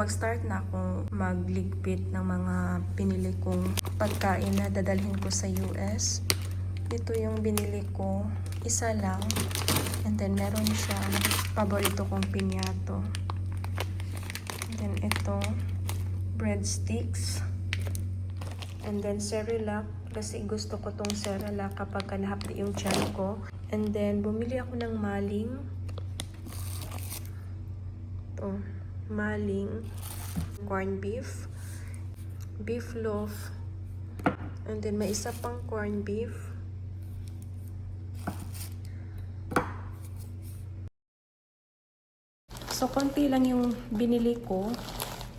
Mag-start na akong magligpit ng mga pinili kong pagkain na dadalhin ko sa US. Ito yung binili ko, isa lang. And then meron siyang paborito kong pinyato. And then ito, breadsticks. And then Cerelac, kasi gusto ko tong Cerelac kapag nahapdi yung tiyan ko. And then bumili ako ng maling. Ito, maling, corned beef, beef loaf, and then may isa pang corned beef. So, konti lang yung binili ko.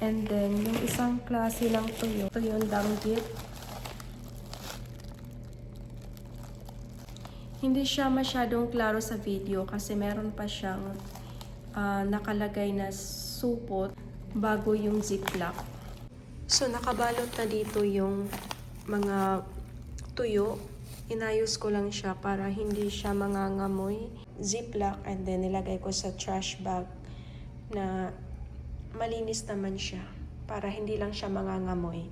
And then, yung isang klase lang tuyo. Ito yung danggit. Hindi siya masyadong klaro sa video kasi meron pa siyang nakalagay na supot bago yung ziplock. So, nakabalot na dito yung mga tuyo. Inayos ko lang siya para hindi siya mangangamoy. Ziplock, and then nilagay ko sa trash bag na malinis naman siya para hindi lang siya mangangamoy.